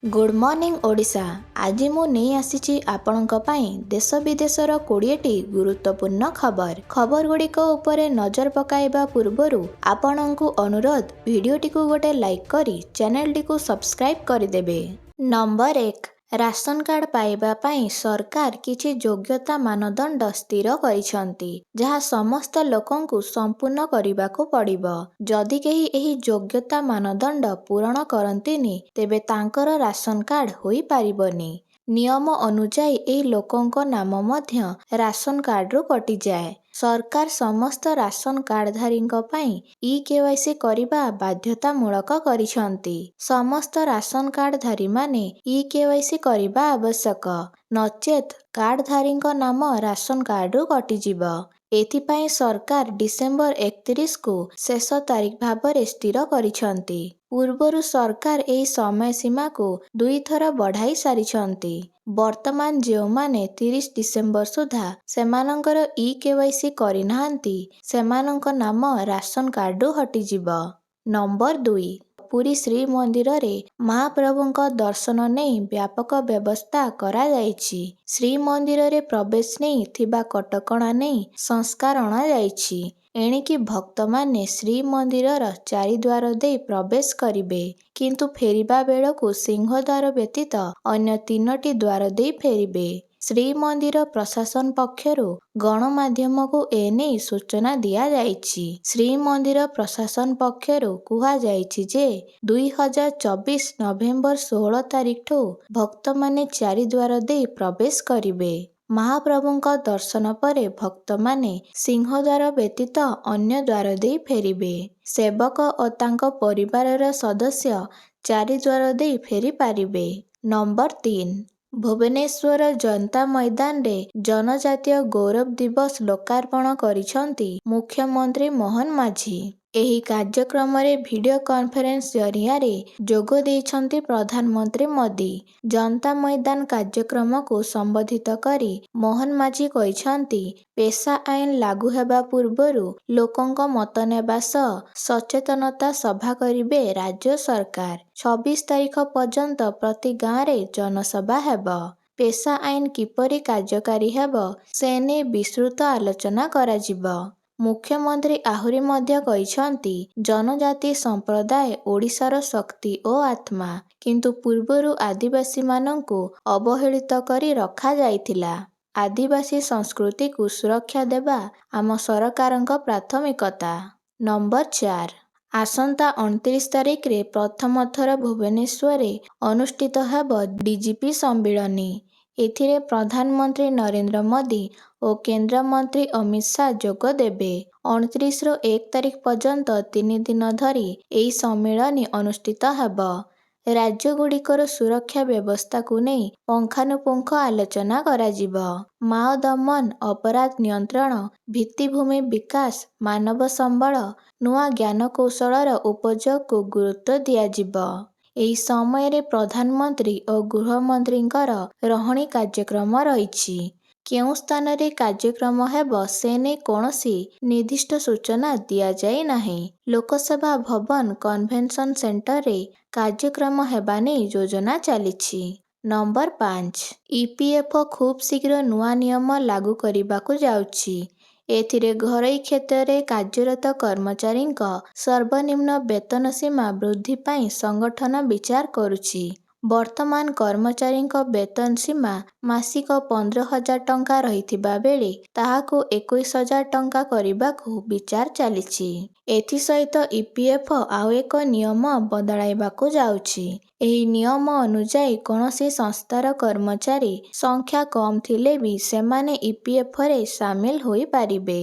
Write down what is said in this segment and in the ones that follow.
Good morning Odisha. आज मु नहीं आसीची आपणक पाई देश विदेशर 20टी गुरुत्वपूर्ण खबर गुड़िक उपरे नजर पकाइबा पूर्वरु आपणଙ୍କୁ अनुरोध भिडियोटी को गोटे लाइक करी चैनल टी को सब्सक्राइब करदेबे। नंबर 1, राशन कार्ड पाइबा पाई सरकार किछि योग्यता मानदंड स्थिर करिसंती जहाँ समस्त लोकंकु संपूर्ण करिबाकु पड़िबो। जदि केही एही योग्यता मानदंड पूरण करंतिनी तेबे तांकर राशन कार्ड होई पारिबनी। नियम अनुଯାयी एही लोकंक नाम मध्य राशन कार्ड रु कटि जाए। सरकार समस्त राशन कार्डधारींक पाई ई-केवाईसी करिबा बाध्यतामूलक करिसंती। समस्त राशन कार्डधारी माने ई-केवाईसी करिबा आवश्यक, नचेत कार्डधारींक नाम राशन कार्ड रु कटिजिब। एथिपाई सरकार डिसेम्बर 31 को शेष तारीख भाବରେ स्थिर करिसंती। पूर्वरु सरकार एही समय सीमा को 2 थर बढ़ाई सारिसंती। वर्तमान जेउमाने 30 डिसेम्बर सुधा सेमानंकर ई-केवाईसी करिनाहांती सेमानंक नाम राशन कार्ड रु हटिजिब। नंबर 2, पुरी श्री मंदिर रे महाप्रभुंक दर्शन नहीं व्यापक व्यवस्था करा जाइछि। श्री मंदिर रे प्रवेश नहीं थिबा कटकणा नहीं संस्कार अणा जाइछि। एणिकी भक्त माने श्री मंदिरर 4 द्वार दे प्रवेश करिबे, किंतु फेरिबा बेलकु सिंहद्वार व्यतीत अन्य 3टी द्वार दे फेरिबे। श्रीमंदिर प्रशासन पक्षरु गणमाध्यम को एने सूचना दिया जाइछि। श्रीमंदिर प्रशासन पक्षरु कुहा जाइछि जे 2024 नवेम्बर 16 तारीख ठू भक्त माने 4 द्वार दे प्रवेश करिबे। महाप्रभुंक दर्शन परे भक्त माने सिंहद्वार व्यतीत अन्य द्वार दे फेरिबे। सेवक और तांको परिवारर सदस्य 4 द्वार दे फेरी पारिबे। नंबर 3, भुवनेश्वर जनता मैदान रे जनजातीय गौरव दिवस लोकार्पण करिसंती मुख्यमंत्री मोहन माझी। एही कार्यक्रम रे वीडियो कॉन्फ्रेंस जरिया रे जोगो देइछंती प्रधानमंत्री मोदी। जनता मैदान कार्यक्रम को संबोधित करी मोहन माझी कहिसंती पेशा आईन लागू हेबा पूर्वरु लोकंक मत नेबा सह सचेतनता सभा करिबे राज्य सरकार। 26 तारीख पर्यंत प्रति गाँव रे जनसभा हेबो। पेशा आईन किपरि कार्यकारी हेबो सेने विस्तृत आलोचना कराजिबो। मुख्यमंत्री आहुरी मध्य कहिसंती जनजाति संप्रदाय ओडिशार शक्ति ओ आत्मा, किंतु पूर्वरु आदिवासी मानंकु अवहेलित करी रखा जाइथिला। आदिवासी संस्कृति को सुरक्षा देबा आम सरकारंक प्राथमिकता। नंबर 4, आसंता 29 तारीख रे प्रथम थर भुवनेश्वर रे अनुष्ठित हेबो डीजीपी सम्मिलनी। एथिरे प्रधानमंत्री नरेंद्र मोदी और केंद्र मंत्री अमित शाह जोग देबे। 29 रो 1 तारीख पर्यंत 3 दिन धरी एही सम्मिलनी अनुष्ठित हेबो। राज्य गुड़िकर सुरक्षा व्यवस्था को नहीं पुंखानुपुंख आलोचना कराजिबो। माओ दमन, अपराध नियंत्रण, भित्तिभूमि विकास, मानव संबल, नुआ ज्ञान कौशलर उपयोग को गुरुत्व दियाजिबो। एही समय रे प्रधानमंत्री और गृहमंत्रींकर रहणी कार्यक्रम रहिछि। केउं स्थान रे कार्यक्रम हेबो सेने कोनोसी निर्दिष्ट सूचना दिया जाय नाही। लोकसभा भवन कन्वेंशन सेंटर रे कार्यक्रम हेबा नै योजना चलिछि। नंबर 5, ईपीएफओ खूब शीघ्र नुआ नियम लागू करिबाकु जाउछि। एथिरे घरोई क्षेत्र रे कार्यरत कर्मचारींक सर्वनिम्न वेतन सीमा वृद्धि पाई संगठन विचार करुछि। वर्तमान कर्मचारींक वेतन सीमा मासिक 15,000 टंका रहिथिबा बेले ताहाको 21,000 टंका करिबाकु विचार चलिछि। एथि सहित ईपीएफओ आउ एक नियम बदलाइबाकु जाउछि। एही नियम अनुଯାयी कोनोसी संस्थार कर्मचारी संख्या कम थिले भी सेमाने ईपीएफओ रे शामिल होई पारिबे।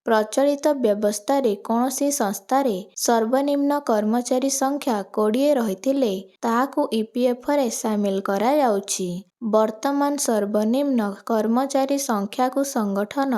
प्रचलित व्यवस्था रे कोनोसी संस्था रे सर्वनिम्न कर्मचारी संख्या 20 रहिथिले ताहाको ईपीएफओ रे शामिल करा जाउछि। वर्तमान सर्वनिम्न कर्मचारी संख्या को संगठन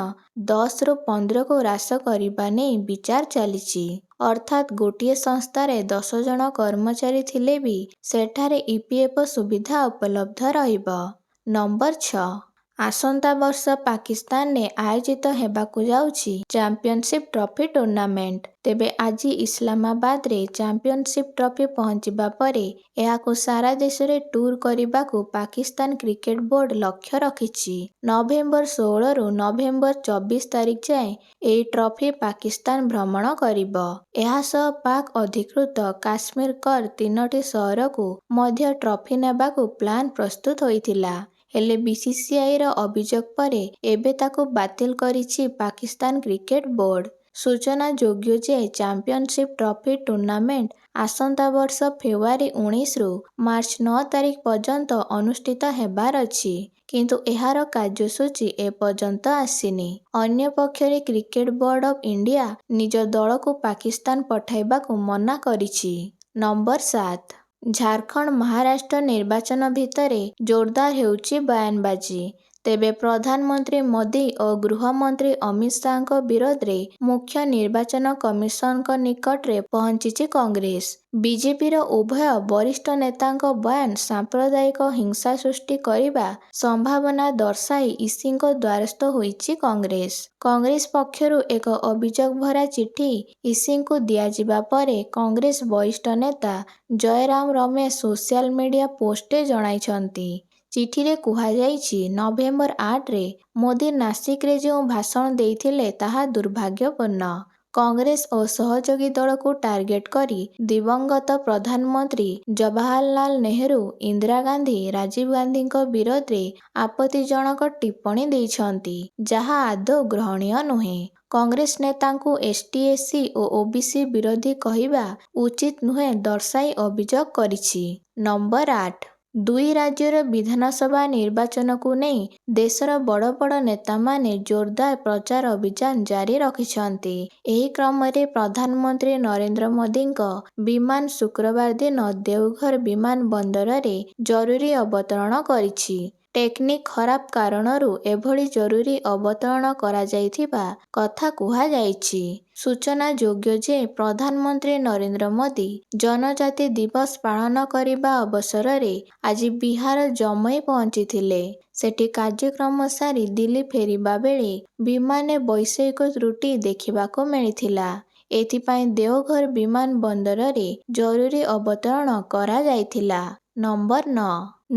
10 रु 15 को ह्रास करिबा नै विचार चलिछि। अर्थात गोटिए संस्था रे 10 जन कर्मचारी थिले भी सेठारे ईपीएफओ सुविधा उपलब्ध रहिबो। नंबर 6, ଆସନ୍ତା ବର୍ଷ ପାକିସ୍ତାନରେ ଆୟୋଜିତ ହେବାକୁ ଯାଉଛି ଚାମ୍ପିଅନସିପ୍ ଟ୍ରଫି ଟୁର୍ଣ୍ଣାମେଣ୍ଟ। ତେବେ ଆଜି ଇସଲାମାବାଦରେ ଚାମ୍ପିଅନସିପ୍ ଟ୍ରଫି ପହଞ୍ଚିବା ପରେ ଏହାକୁ ସାରା ଦେଶରେ ଟୁର୍ କରିବାକୁ ପାକିସ୍ତାନ କ୍ରିକେଟ ବୋର୍ଡ ଲକ୍ଷ୍ୟ ରଖିଛି। ନଭେମ୍ବର 16ରୁ ନଭେମ୍ବର 24 ତାରିଖ ଯାଏଁ ଏହି ଟ୍ରଫି ପାକିସ୍ତାନ ଭ୍ରମଣ କରିବ। ଏହା ସହ ପାକ୍ ଅଧିକୃତ କାଶ୍ମୀର କର 3ଟି ସହରକୁ ମଧ୍ୟ ଟ୍ରଫି ନେବାକୁ ପ୍ଲାନ୍ ପ୍ରସ୍ତୁତ ହୋଇଥିଲା। ହେଲେ ବିସିସିଆଇର ଅଭିଯୋଗ ପରେ ଏବେ ତାକୁ ବାତିଲ କରିଛି ପାକିସ୍ତାନ କ୍ରିକେଟ ବୋର୍ଡ। ସୂଚନାଯୋଗ୍ୟ ଯେ ଚାମ୍ପିଅନସିପ୍ ଟ୍ରଫି ଟୁର୍ଣ୍ଣାମେଣ୍ଟ ଆସନ୍ତା ବର୍ଷ ଫେବୃଆରୀ 19ରୁ ମାର୍ଚ୍ଚ 9 ତାରିଖ ପର୍ଯ୍ୟନ୍ତ ଅନୁଷ୍ଠିତ ହେବାର ଅଛି। କିନ୍ତୁ ଏହାର କାର୍ଯ୍ୟସୂଚୀ ଏପର୍ଯ୍ୟନ୍ତ ଆସିନି। ଅନ୍ୟପକ୍ଷରେ କ୍ରିକେଟ ବୋର୍ଡ ଅଫ୍ ଇଣ୍ଡିଆ ନିଜ ଦଳକୁ ପାକିସ୍ତାନ ପଠାଇବାକୁ ମନା କରିଛି। ନମ୍ବର 7 ଝାରଖଣ୍ଡ ମହାରାଷ୍ଟ୍ର ନିର୍ବାଚନ ଭିତରେ ଜୋରଦାର ହେଉଛି ବୟାନବାଜି। ତେବେ ପ୍ରଧାନମନ୍ତ୍ରୀ ମୋଦି ଓ ଗୃହମନ୍ତ୍ରୀ ଅମିତ ଶାହଙ୍କ ବିରୋଧରେ ମୁଖ୍ୟ ନିର୍ବାଚନ କମିଶନଙ୍କ ନିକଟରେ ପହଞ୍ଚିଛି କଂଗ୍ରେସ। ବିଜେପିର ଉଭୟ ବରିଷ୍ଠ ନେତାଙ୍କ ବୟାନ ସାମ୍ପ୍ରଦାୟିକ ହିଂସା ସୃଷ୍ଟି କରିବା ସମ୍ଭାବନା ଦର୍ଶାଇ ଇସିଙ୍କ ଦ୍ୱାରସ୍ଥ ହୋଇଛି କଂଗ୍ରେସ। କଂଗ୍ରେସ ପକ୍ଷରୁ ଏକ ଅଭିଯୋଗ ଭରା ଚିଠି ଇସିଙ୍କୁ ଦିଆଯିବା ପରେ କଂଗ୍ରେସ ବରିଷ୍ଠ ନେତା ଜୟରାମ ରମେଶ ସୋସିଆଲ ମିଡିଆ ପୋଷ୍ଟରେ ଜଣାଇଛନ୍ତି। ଚିଠିରେ କୁହାଯାଇଛି, ନଭେମ୍ବର 8ରେ ମୋଦି ନାସିକରେ ଯେଉଁ ଭାଷଣ ଦେଇଥିଲେ ତାହା ଦୁର୍ଭାଗ୍ୟପୂର୍ଣ୍ଣ। କଂଗ୍ରେସ ଓ ସହଯୋଗୀ ଦଳକୁ ଟାର୍ଗେଟ କରି ଦିବଂଗତ ପ୍ରଧାନମନ୍ତ୍ରୀ ଜବାହରଲାଲ ନେହେରୁ, ଇନ୍ଦିରା ଗାନ୍ଧୀ, ରାଜୀବ ଗାନ୍ଧୀଙ୍କ ବିରୋଧରେ ଆପତ୍ତିଜନକ ଟିପ୍ପଣୀ ଦେଇଛନ୍ତି, ଯାହା ଆଦୌ ଗ୍ରହଣୀୟ ନୁହେଁ। କଂଗ୍ରେସ ନେତାଙ୍କୁ ଏସଟି, ଓ ଓବିସି ବିରୋଧୀ କହିବା ଉଚିତ ନୁହେଁ ଦର୍ଶାଇ ଅଭିଯୋଗ କରିଛି। ନମ୍ବର 8 ଦୁଇ ରାଜ୍ୟର ବିଧାନସଭା ନିର୍ବାଚନକୁ ନେଇ ଦେଶର ବଡ଼ ବଡ଼ ନେତାମାନେ ଜୋରଦାର ପ୍ରଚାର ଅଭିଯାନ ଜାରି ରଖିଛନ୍ତି। ଏହି କ୍ରମରେ ପ୍ରଧାନମନ୍ତ୍ରୀ ନରେନ୍ଦ୍ର ମୋଦିଙ୍କ ବିମାନ ଶୁକ୍ରବାର ଦିନ ଦେଓଘର ବିମାନ ବନ୍ଦରରେ ଜରୁରୀ ଅବତରଣ କରିଛି। ଟେକ୍ନିକ୍ ଖରାପ କାରଣରୁ ଏଭଳି ଜରୁରୀ ଅବତରଣ କରାଯାଇଥିବା କଥା କୁହାଯାଇଛି। ସୂଚନାଯୋଗ୍ୟ ଯେ ପ୍ରଧାନମନ୍ତ୍ରୀ ନରେନ୍ଦ୍ର ମୋଦି ଜନଜାତି ଦିବସ ପାଳନ କରିବା ଅବସରରେ ଆଜି ବିହାର ଜମଇ ପହଞ୍ଚିଥିଲେ। ସେଠି କାର୍ଯ୍ୟକ୍ରମ ସାରି ଦିଲ୍ଲୀ ଫେରିବା ବେଳେ ବିମାନରେ ବୈଷୟିକ ତ୍ରୁଟି ଦେଖିବାକୁ ମିଳିଥିଲା। ଏଥିପାଇଁ ଦେଓଘର ବିମାନ ବନ୍ଦରରେ ଜରୁରୀ ଅବତରଣ କରାଯାଇଥିଲା। ନମ୍ବର 9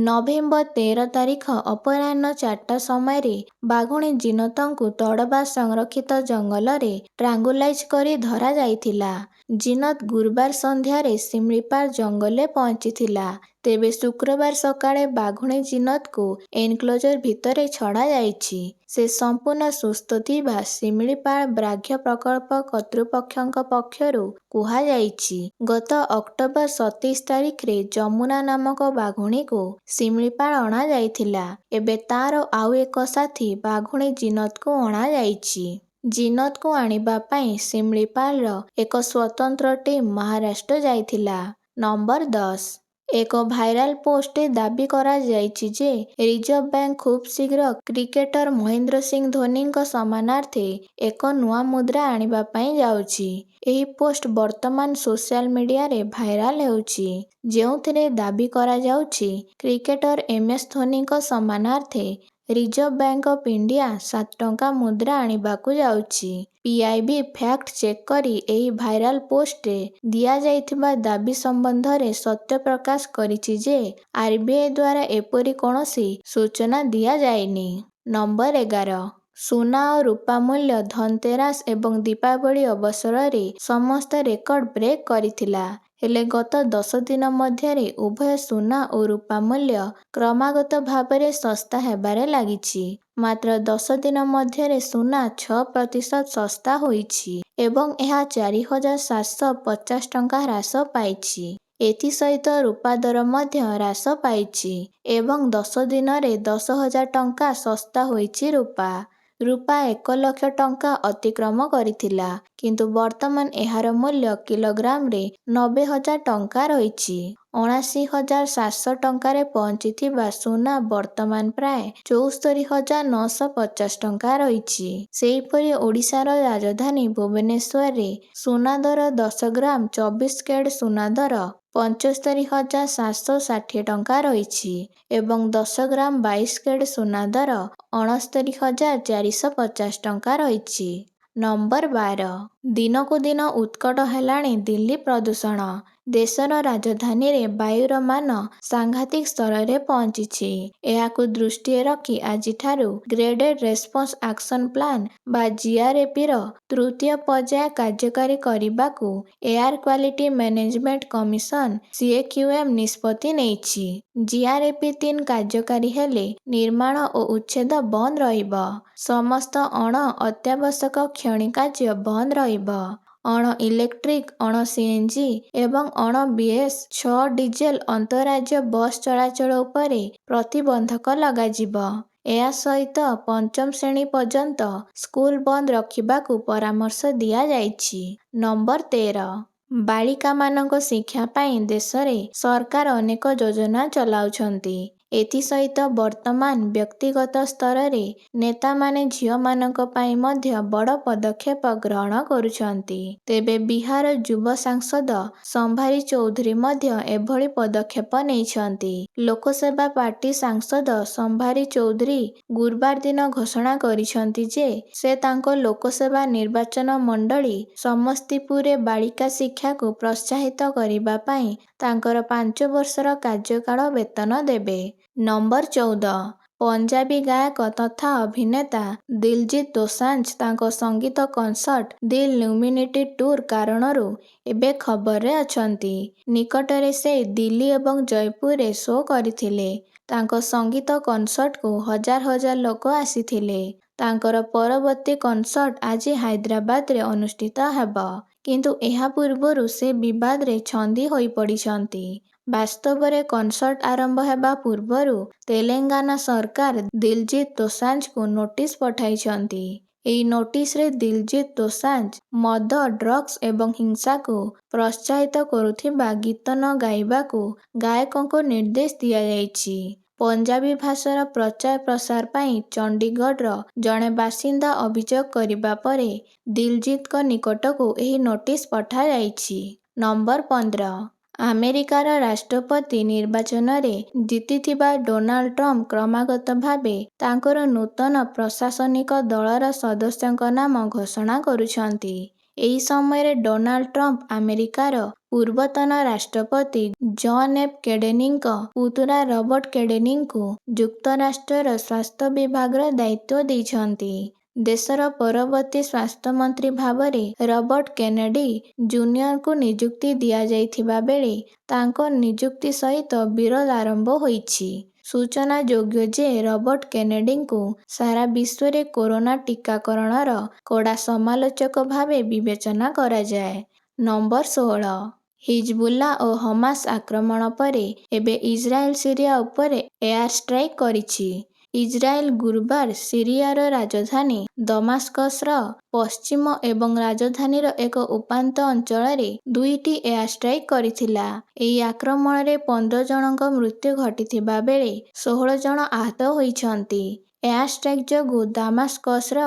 ନଭେମ୍ବର 13 ତାରିଖ ଅପରାହ୍ନ 4ଟା ସମୟରେ ବାଘୁଣୀ ଜିନତଙ୍କୁ ତଡ଼ବା ସଂରକ୍ଷିତ ଜଙ୍ଗଲରେ ଟ୍ରାଙ୍ଗୁଲାଇଜ୍ କରି ଧରାଯାଇଥିଲା। ଜିନତ ଗୁରୁବାର ସନ୍ଧ୍ୟାରେ ଶିମିଳିପାଳ ଜଙ୍ଗଲରେ ପହଞ୍ଚିଥିଲା। ତେବେ ଶୁକ୍ରବାର ସକାଳେ ବାଘୁଣୀ ଜିନତକୁ ଏନକ୍ଲୋଜର ଭିତରେ ଛଡ଼ାଯାଇଛି। ସେ ସମ୍ପୂର୍ଣ୍ଣ ସୁସ୍ଥ ଥିବା ଶିମିଳିପାଳ ବ୍ୟାଘ୍ର ପ୍ରକଳ୍ପ କର୍ତ୍ତୃପକ୍ଷଙ୍କ ପକ୍ଷରୁ କୁହାଯାଇଛି। ଗତ ଅକ୍ଟୋବର 27 ତାରିଖରେ ଯମୁନା ନାମକ ବାଘୁଣୀକୁ ଶିମିଳିପାଳ ଅଣାଯାଇଥିଲା। ଏବେ ତାର ଆଉ ଏକ ସାଥୀ ବାଘୁଣୀ ଜିନତକୁ ଅଣାଯାଇଛି। ଜିନତକୁ ଆଣିବା ପାଇଁ ଶିମିଳିପାଳର ଏକ ସ୍ୱତନ୍ତ୍ର ଟିମ୍ ମହାରାଷ୍ଟ୍ର ଯାଇଥିଲା। ନମ୍ବର 10 ଏକ ଭାଇରାଲ ପୋଷ୍ଟରେ ଦାବି କରାଯାଇଛି ଯେ ରିଜର୍ଭ ବ୍ୟାଙ୍କ ଖୁବ୍ ଶୀଘ୍ର କ୍ରିକେଟର ମହେନ୍ଦ୍ର ସିଂ ଧୋନିଙ୍କ ସମ୍ମାନାର୍ଥେ ଏକ ନୂଆ ମୁଦ୍ରା ଆଣିବା ପାଇଁ ଯାଉଛି। ଏହି ପୋଷ୍ଟ ବର୍ତ୍ତମାନ ସୋସିଆଲ ମିଡିଆରେ ଭାଇରାଲ ହେଉଛି, ଯେଉଁଥିରେ ଦାବି କରାଯାଉଛି କ୍ରିକେଟର ଏମଏସ୍ ଧୋନିଙ୍କ ସମ୍ମାନାର୍ଥେ ରିଜର୍ଭ ବ୍ୟାଙ୍କ ଅଫ୍ ଇଣ୍ଡିଆ 7 ଟଙ୍କା ମୁଦ୍ରା ଆଣିବାକୁ ଯାଉଛି। ପିଆଇବି ଫ୍ୟାକ୍ଟ ଚେକ୍ କରି ଏହି ଭାଇରାଲ ପୋଷ୍ଟରେ ଦିଆଯାଇଥିବା ଦାବି ସମ୍ବନ୍ଧରେ ସତ୍ୟ ପ୍ରକାଶ କରିଛି ଯେ ଆରବିଆଇ ଦ୍ୱାରା ଏପରି କୌଣସି ସୂଚନା ଦିଆଯାଇନି। ନମ୍ବର 11 ସୁନା ଓ ରୂପା ମୂଲ୍ୟ ଧନତେରାସ ଏବଂ ଦୀପାବଳି ଅବସରରେ ସମସ୍ତ ରେକର୍ଡ ବ୍ରେକ୍ କରିଥିଲା। ହେଲେ ଗତ 10 ଦିନ ମଧ୍ୟରେ ଉଭୟ ସୁନା ଓ ରୂପା ମୂଲ୍ୟ କ୍ରମାଗତ ଭାବରେ ଶସ୍ତା ହେବାରେ ଲାଗିଛି। ମାତ୍ର 10 ଦିନ ମଧ୍ୟରେ ସୁନା 6% ଶସ୍ତା ହୋଇଛି ଏବଂ ଏହା 4,750 ଟଙ୍କା ହ୍ରାସ ପାଇଛି। ଏଥିସହିତ ରୂପା ଦର ମଧ୍ୟ ହ୍ରାସ ପାଇଛି ଏବଂ 10 ଦିନରେ 10,000 ଟଙ୍କା ଶସ୍ତା ହୋଇଛି ରୂପା। ରୂପା 1 ଲକ୍ଷ ଟଙ୍କା ଅତିକ୍ରମ କରିଥିଲା, କିନ୍ତୁ ବର୍ତ୍ତମାନ ଏହାର ମୂଲ୍ୟ କିଲୋଗ୍ରାମରେ 90,000 ଟଙ୍କା ରହିଛି। 79,700 ଟଙ୍କାରେ ପହଞ୍ଚିଥିବା ସୁନା ବର୍ତ୍ତମାନ ପ୍ରାୟ 74,950 ଟଙ୍କା ରହିଛି। ସେହିପରି ଓଡ଼ିଶାର ରାଜଧାନୀ ଭୁବନେଶ୍ୱରରେ ସୁନା ଦର 10 ଗ୍ରାମ 24 କ୍ୟାରେଟ୍ ସୁନା ଦର 75,760 ଟଙ୍କା ରହିଛି ଏବଂ 10 ଗ୍ରାମ 22 କ୍ୟାରେଟ୍ ସୁନା ଦର 69,450 ଟଙ୍କା ରହିଛି। ନମ୍ବର 12। ଦିନକୁ ଦିନ ଉତ୍କଟ ହେଲାଣି ଦିଲ୍ଲୀ ପ୍ରଦୂଷଣ। ଦେଶର ରାଜଧାନୀରେ ବାୟୁର ମାନ ସାଂଘାତିକ ସ୍ତରରେ ପହଞ୍ଚିଛି। ଏହାକୁ ଦୃଷ୍ଟିରେ ରଖି ଆଜିଠାରୁ ଗ୍ରେଡେଡ୍ ରେସ୍ପନ୍ସ ଆକ୍ସନ ପ୍ଲାନ୍ ବା GRAPର ତୃତୀୟ ପର୍ଯ୍ୟାୟ କାର୍ଯ୍ୟକାରୀ କରିବାକୁ air quality management commission CAQM ନିଷ୍ପତ୍ତି ନେଇଛି। GRAP-3 କାର୍ଯ୍ୟକାରୀ ହେଲେ ନିର୍ମାଣ ଓ ଉଚ୍ଛେଦ ବନ୍ଦ ରହିବ। ସମସ୍ତ ଅଣ ଅତ୍ୟାବଶ୍ୟକ ଖଣି କାର୍ଯ୍ୟ ବନ୍ଦ ରହିବ। ଅଣ ଇଲେକ୍ଟ୍ରିକ୍, ଅଣ CNG ଏବଂ ଅଣ BS6 ଡିଜେଲ ଅନ୍ତରାଜ୍ୟ ବସ୍ ଚଳାଚଳ ଉପରେ ପ୍ରତିବନ୍ଧକ ଲଗାଯିବ। ଏହା ସହିତ ପଞ୍ଚମ ଶ୍ରେଣୀ ପର୍ଯ୍ୟନ୍ତ ସ୍କୁଲ ବନ୍ଦ ରଖିବାକୁ ପରାମର୍ଶ ଦିଆଯାଇଛି। ନମ୍ବର 13। ବାଳିକାମାନଙ୍କ ଶିକ୍ଷା ପାଇଁ ଦେଶରେ ସରକାର ଅନେକ ଯୋଜନା ଚଲାଉଛନ୍ତି। ଏଥିସହିତ ବର୍ତ୍ତମାନ ବ୍ୟକ୍ତିଗତ ସ୍ତରରେ ନେତାମାନେ ଝିଅମାନଙ୍କ ପାଇଁ ମଧ୍ୟ ବଡ଼ ପଦକ୍ଷେପ ଗ୍ରହଣ କରୁଛନ୍ତି। ତେବେ ବିହାର ଯୁବ ସାଂସଦ ସମ୍ଭାରୀ ଚୌଧୁରୀ ମଧ୍ୟ ଏଭଳି ପଦକ୍ଷେପ ନେଇଛନ୍ତି। ଲୋକସେବା ପାର୍ଟି ସାଂସଦ ସମ୍ଭାରୀ ଚୌଧୁରୀ ଗୁରୁବାର ଦିନ ଘୋଷଣା କରିଛନ୍ତି ଯେ ସେ ତାଙ୍କ ଲୋକସଭା ନିର୍ବାଚନ ମଣ୍ଡଳୀ ସମସ୍ତିପୁରରେ ବାଳିକା ଶିକ୍ଷାକୁ ପ୍ରୋତ୍ସାହିତ କରିବା ପାଇଁ ତାଙ୍କର 5 ବର୍ଷର କାର୍ଯ୍ୟକାଳ ବେତନ ଦେବେ। ନମ୍ବର 14। ପଞ୍ଜାବୀ ଗାୟକ ତଥା ଅଭିନେତା ଦିଲଜିତ ଦୋସାଂଝ ତାଙ୍କ ସଙ୍ଗୀତ କନସର୍ଟ ଦି ଲ୍ୟୁମିନିଟି ଟୁର୍ କାରଣରୁ ଏବେ ଖବରରେ ଅଛନ୍ତି। ନିକଟରେ ସେ ଦିଲ୍ଲୀ ଏବଂ ଜୟପୁରରେ ଶୋ କରିଥିଲେ। ତାଙ୍କ ସଙ୍ଗୀତ କନସର୍ଟକୁ ହଜାର ହଜାର ଲୋକ ଆସିଥିଲେ। ତାଙ୍କର ପରବର୍ତ୍ତୀ କନସର୍ଟ ଆଜି ହାଇଦ୍ରାବାଦରେ ଅନୁଷ୍ଠିତ ହେବ। କିନ୍ତୁ ଏହା ପୂର୍ବରୁ ସେ ବିବାଦରେ ଛନ୍ଦି ହୋଇପଡ଼ିଛନ୍ତି। ବାସ୍ତବରେ କନସର୍ଟ ଆରମ୍ଭ ହେବା ପୂର୍ବରୁ ତେଲେଙ୍ଗାନା ସରକାର ଦିଲଜିତ ଦୋସାଂଝଙ୍କୁ ନୋଟିସ ପଠାଇଛନ୍ତି। ଏହି ନୋଟିସରେ ଦିଲଜିତ ଦୋସାଂଝ ମଦ, ଡ୍ରଗ୍ସ ଏବଂ ହିଂସାକୁ ପ୍ରୋତ୍ସାହିତ କରୁଥିବା ଗୀତ ନ ଗାଇବାକୁ ଗାୟକଙ୍କୁ ନିର୍ଦ୍ଦେଶ ଦିଆଯାଇଛି। ପଞ୍ଜାବୀ ଭାଷାର ପ୍ରଚାର ପ୍ରସାର ପାଇଁ ଚଣ୍ଡିଗଡ଼ର ଜଣେ ବାସିନ୍ଦା ଅଭିଯୋଗ କରିବା ପରେ ଦିଲଜିତଙ୍କ ନିକଟକୁ ଏହି ନୋଟିସ ପଠାଯାଇଛି। ନମ୍ବର 15। ଆମେରିକାର ରାଷ୍ଟ୍ରପତି ନିର୍ବାଚନରେ ଜିତିଥିବା ଡୋନାଲ୍ଡ ଟ୍ରମ୍ପ କ୍ରମାଗତ ଭାବେ ତାଙ୍କର ନୂତନ ପ୍ରଶାସନିକ ଦଳର ସଦସ୍ୟଙ୍କ ନାମ ଘୋଷଣା କରୁଛନ୍ତି। ଏହି ସମୟରେ ଡୋନାଲ୍ଡ ଟ୍ରମ୍ପ ଆମେରିକାର ପୂର୍ବତନ ରାଷ୍ଟ୍ରପତି ଜନ୍ ଏଫ୍ କେନେଡିଙ୍କ ପୁତୁରା ରବର୍ଟ କେନେଡିଙ୍କୁ ଯୁକ୍ତରାଷ୍ଟ୍ରର ସ୍ୱାସ୍ଥ୍ୟ ବିଭାଗର ଦାୟିତ୍ୱ ଦେଇଛନ୍ତି। ଦେଶର ପରବର୍ତ୍ତୀ ସ୍ୱାସ୍ଥ୍ୟମନ୍ତ୍ରୀ ଭାବରେ ରବର୍ଟ କେନେଡି ଜୁନିୟରଙ୍କୁ ନିଯୁକ୍ତି ଦିଆଯାଇଥିବା ବେଳେ ତାଙ୍କ ନିଯୁକ୍ତି ସହିତ ବିରୋଧ ଆରମ୍ଭ ହୋଇଛି। ସୂଚନାଯୋଗ୍ୟ ଯେ ରବର୍ଟ କେନେଡିଙ୍କୁ ସାରା ବିଶ୍ୱରେ କରୋନା ଟିକାକରଣର କଡ଼ା ସମାଲୋଚକ ଭାବେ ବିବେଚନା କରାଯାଏ। ନମ୍ବର 16। ହିଜବୁଲ୍ଲା ଓ ହମାସ ଆକ୍ରମଣ ପରେ ଏବେ ଇସ୍ରାଏଲ ସିରିଆ ଉପରେ ଏୟାର ଷ୍ଟ୍ରାଇକ୍ କରିଛି। ଇସ୍ରାଏଲ ଗୁରୁବାର ସିରିଆର ରାଜଧାନୀ ଦମାସ୍କସର ପଶ୍ଚିମ ଏବଂ ରାଜଧାନୀର ଏକ ଉପାନ୍ତ ଅଞ୍ଚଳରେ 2ଟି ଏୟାର ଷ୍ଟ୍ରାଇକ୍ କରିଥିଲା। ଏହି ଆକ୍ରମଣରେ 15 ଜଣଙ୍କ ମୃତ୍ୟୁ ଘଟିଥିବା ବେଳେ 16 ଜଣ ଆହତ ହୋଇଛନ୍ତି। ଏୟାର ଷ୍ଟ୍ରାଇକ୍ ଯୋଗୁଁ ଦାମାସ୍କସର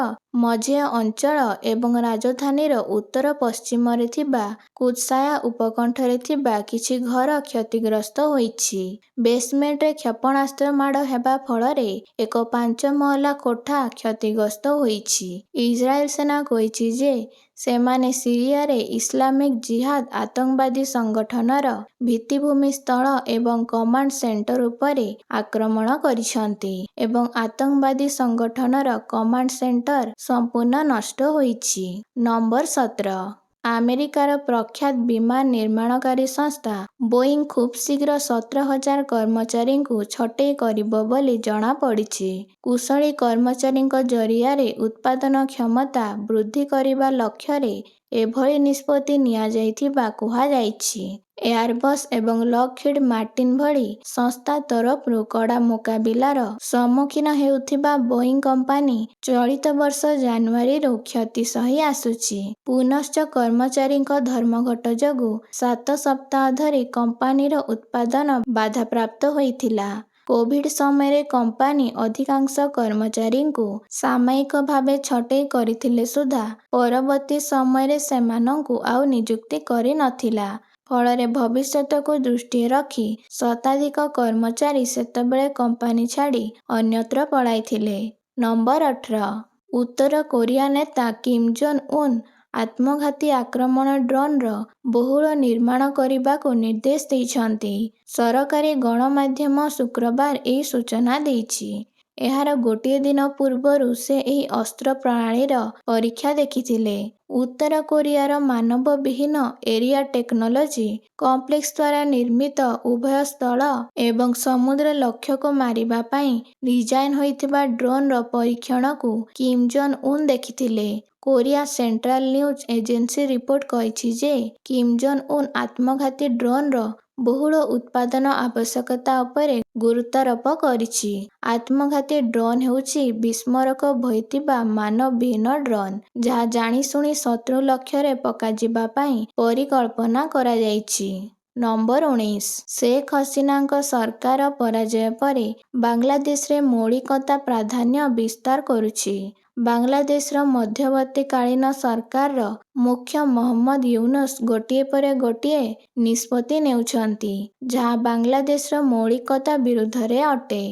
ମଝିଆ ଅଞ୍ଚଳ ଏବଂ ରାଜଧାନୀର ଉତ୍ତର ପଶ୍ଚିମରେ ଥିବା କୁଦସାୟା ଉପକଣ୍ଠରେ ଥିବା କିଛି ଘର କ୍ଷତିଗ୍ରସ୍ତ ହୋଇଛି। ବେସମେଣ୍ଟରେ କ୍ଷେପଣାସ୍ତ୍ର ମାଡ଼ ହେବା ଫଳରେ ଏକ 5 ମହଲା କୋଠା କ୍ଷତିଗ୍ରସ୍ତ ହୋଇଛି। ଇସ୍ରାଏଲ ସେନା କହିଛି ଯେ ସେମାନେ ସିରିଆରେ ଇସଲାମିକ ଜିହାଦ ଆତଙ୍କବାଦୀ ସଂଗଠନର ଭିତ୍ତିଭୂମି ସ୍ଥଳ ଏବଂ କମାଣ୍ଡ ସେଣ୍ଟର ଉପରେ ଆକ୍ରମଣ କରିଛନ୍ତି ଏବଂ ଆତଙ୍କବାଦୀ ସଂଗଠନର କମାଣ୍ଡ ସେଣ୍ଟର ସମ୍ପୂର୍ଣ୍ଣ ନଷ୍ଟ ହୋଇଛି। ନମ୍ବର 17। ଆମେରିକାର ପ୍ରଖ୍ୟାତ ବିମାନ ନିର୍ମାଣକାରୀ ସଂସ୍ଥା ବୋଇଂ ଖୁବ୍ ଶୀଘ୍ର 17,000 କର୍ମଚାରୀଙ୍କୁ ଛଟେଇ କରିବ ବୋଲି ଜଣାପଡ଼ିଛି। କୁଶଳୀ କର୍ମଚାରୀଙ୍କ ଜରିଆରେ ଉତ୍ପାଦନ କ୍ଷମତା ବୃଦ୍ଧି କରିବା ଲକ୍ଷ୍ୟରେ ଏଭଳି ନିଷ୍ପତ୍ତି ନିଆଯାଇଥିବା କୁହାଯାଇଛି। ଏୟାରବସ୍ ଏବଂ ଲକ୍ହିଡ୍ ମାର୍ଟିନ ଭଳି ସଂସ୍ଥା ତରଫରୁ କଡ଼ା ମୁକାବିଲାର ସମ୍ମୁଖୀନ ହେଉଥିବା ବୋଇଂ କମ୍ପାନୀ ଚଳିତ ବର୍ଷ ଜାନୁଆରୀରୁ କ୍ଷତି ସହି ଆସୁଛି। ପୁନଶ୍ଚ କର୍ମଚାରୀଙ୍କ ଧର୍ମଘଟ ଯୋଗୁଁ 7 ସପ୍ତାହ ଧରି କମ୍ପାନୀର ଉତ୍ପାଦନ ବାଧାପ୍ରାପ୍ତ ହୋଇଥିଲା। କୋଭିଡ୍ ସମୟରେ କମ୍ପାନୀ ଅଧିକାଂଶ କର୍ମଚାରୀଙ୍କୁ ସାମୟିକ ଭାବେ ଛଟେଇ କରିଥିଲେ ସୁଦ୍ଧା ପରବର୍ତ୍ତୀ ସମୟରେ ସେମାନଙ୍କୁ ଆଉ ନିଯୁକ୍ତି କରିନଥିଲା। ଫଳରେ ଭବିଷ୍ୟତକୁ ଦୃଷ୍ଟିରେ ରଖି ଶତାଧିକ କର୍ମଚାରୀ ସେତେବେଳେ କମ୍ପାନୀ ଛାଡ଼ି ଅନ୍ୟତ୍ର ପଳାଇଥିଲେ। ନମ୍ବର 18 ଉତ୍ତର କୋରିଆ ନେତା କିମ୍ ଜୋଙ୍ଗ ଉନ୍ ଆତ୍ମଘାତୀ ଆକ୍ରମଣ ଡ୍ରୋନ୍ର ବହୁଳ ନିର୍ମାଣ କରିବାକୁ ନିର୍ଦ୍ଦେଶ ଦେଇଛନ୍ତି। ସରକାରୀ ଗଣମାଧ୍ୟମ ଶୁକ୍ରବାର ଏହି ସୂଚନା ଦେଇଛି। ଏହାର ଗୋଟିଏ ଦିନ ପୂର୍ବରୁ ସେ ଏହି ଅସ୍ତ୍ର ପ୍ରଣାଳୀର ପରୀକ୍ଷା ଦେଖିଥିଲେ। ଉତ୍ତର କୋରିଆର ମାନବବିହୀନ ଏରିଆ ଟେକ୍ନୋଲୋଜି କମ୍ପ୍ଲେକ୍ସ ଦ୍ୱାରା ନିର୍ମିତ ଉଭୟ ସ୍ଥଳ ଏବଂ ସମୁଦ୍ର ଲକ୍ଷ୍ୟକୁ ମାରିବା ପାଇଁ ଡିଜାଇନ୍ ହୋଇଥିବା ଡ୍ରୋନ୍ର ପରୀକ୍ଷଣକୁ କିମ୍ ଜୋଙ୍ଗ ଉନ୍ ଦେଖିଥିଲେ। Korea central news agency report କରିଛି ଯେ କିମ୍ ଜୋଙ୍ଗ ଉନ୍ ଆତ୍ମଘାତୀ ଡ୍ରୋନ୍ର ବହୁଳ ଉତ୍ପାଦନ ଆବଶ୍ୟକତା ଉପରେ ଗୁରୁତ୍ୱାରୋପ କରିଛି। ଆତ୍ମଘାତୀ ଡ୍ରୋନ୍ ହେଉଛି ବିସ୍ଫୋରକ ଭୋଇଥିବା ମାନବବିହୀନ ଡ୍ରୋନ୍, ଯାହା ଜାଣିଶୁଣି ଶତ୍ରୁ ଲକ୍ଷ୍ୟରେ ପକାଯିବା ପାଇଁ ପରିକଳ୍ପନା କରାଯାଇଛି। ନମ୍ବର 19 ଶେଖ୍ ହସିନାଙ୍କ ସରକାର ପରାଜୟ ପରେ ବାଂଲାଦେଶରେ ମୌଳିକତା ପ୍ରାଧାନ୍ୟ ବିସ୍ତାର କରୁଛି। ବାଂଲାଦେଶର ମଧ୍ୟବର୍ତ୍ତୀକାଳୀନ ସରକାରର ମୁଖ୍ୟ ମହମ୍ମଦ ୟୁନୁସ୍ ଗୋଟିଏ ପରେ ଗୋଟିଏ ନିଷ୍ପତ୍ତି ନେଉଛନ୍ତି, ଯାହା ବାଂଲାଦେଶର ମୌଳିକତା ବିରୁଦ୍ଧରେ ଅଟେ।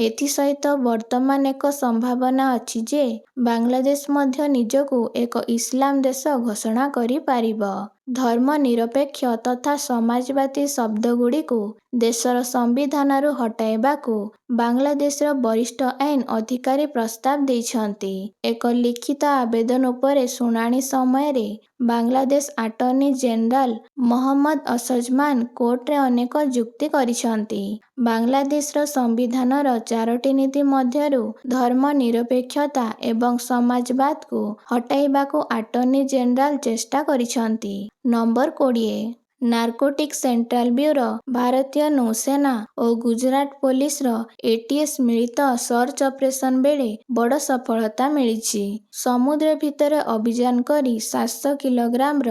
ଏଥିସହିତ ବର୍ତ୍ତମାନ ଏକ ସମ୍ଭାବନା ଅଛି ଯେ ବାଂଲାଦେଶ ମଧ୍ୟ ନିଜକୁ ଏକ ଇସଲାମ ଦେଶ ଘୋଷଣା କରିପାରିବ। ଧର୍ମନିରପେକ୍ଷ ତଥା ସମାଜବାଦୀ ଶବ୍ଦଗୁଡ଼ିକୁ ଦେଶର ସମ୍ବିଧାନରୁ ହଟାଇବାକୁ ବାଂଲାଦେଶର ବରିଷ୍ଠ ଆଇନ ଅଧିକାରୀ ପ୍ରସ୍ତାବ ଦେଇଛନ୍ତି। ଏକ ଲିଖିତ ଆବେଦନ ଉପରେ ଶୁଣାଣି ସମୟରେ ବାଂଲାଦେଶ ଆଟର୍ଣ୍ଣି ଜେନେରାଲ ମହମ୍ମଦ ଅସଜମାନ କୋର୍ଟରେ ଅନେକ ଯୁକ୍ତି କରିଛନ୍ତି। ବାଂଲାଦେଶର ସମ୍ବିଧାନର 4ଟି ନୀତି ମଧ୍ୟରୁ ଧର୍ମନିରପେକ୍ଷତା ଏବଂ ସମାଜବାଦକୁ ହଟାଇବାକୁ ଆଟର୍ଣ୍ଣି ଜେନେରାଲ ଚେଷ୍ଟା କରିଛନ୍ତି। ନମ୍ବର 20 ନାର୍କୋଟିକ୍ସ ସେଣ୍ଟ୍ରାଲ ବ୍ୟୁରୋ, ଭାରତୀୟ ନୌସେନା ଓ ଗୁଜରାଟ ପୋଲିସର ଏଟିଏସ୍ ମିଳିତ ସର୍ଚ୍ଚ ଅପରେସନ ବେଳେ ବଡ଼ ସଫଳତା ମିଳିଛି। ସମୁଦ୍ର ଭିତରେ ଅଭିଯାନ କରି 700 କିଲୋଗ୍ରାମର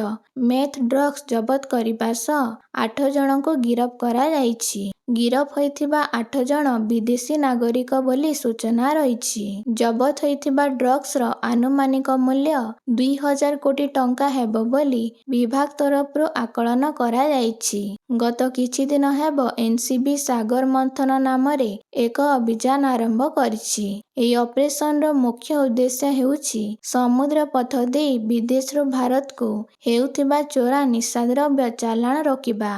ମେଥ୍ ଡ୍ରଗ୍ସ ଜବତ କରିବା ସହ 8 ଜଣଙ୍କୁ ଗିରଫ କରାଯାଇଛି। ଗିରଫ ହୋଇଥିବା 8 ଜଣ ବିଦେଶୀ ନାଗରିକ ବୋଲି ସୂଚନା ରହିଛି। ଜବତ ହୋଇଥିବା ଡ୍ରଗ୍ସର ଆନୁମାନିକ ମୂଲ୍ୟ 2000 କୋଟି ଟଙ୍କା ହେବ ବୋଲି ବିଭାଗ ତରଫରୁ ଆକଳନ କରାଯାଇଛି। ଗତ କିଛି ଦିନ ହେବ ଏନ୍ସିବି ସାଗର ମନ୍ଥନ ନାମରେ ଏକ ଅଭିଯାନ ଆରମ୍ଭ କରିଛି। ଏହି ଅପରେସନର ମୁଖ୍ୟ ଉଦ୍ଦେଶ୍ୟ ହେଉଛି ସମୁଦ୍ର ପଥ ଦେଇ ବିଦେଶରୁ ଭାରତକୁ ହେଉଥିବା ଚୋରା ନିଶାଦ୍ରବ୍ୟ ଚାଲାଣ ରୋକିବା।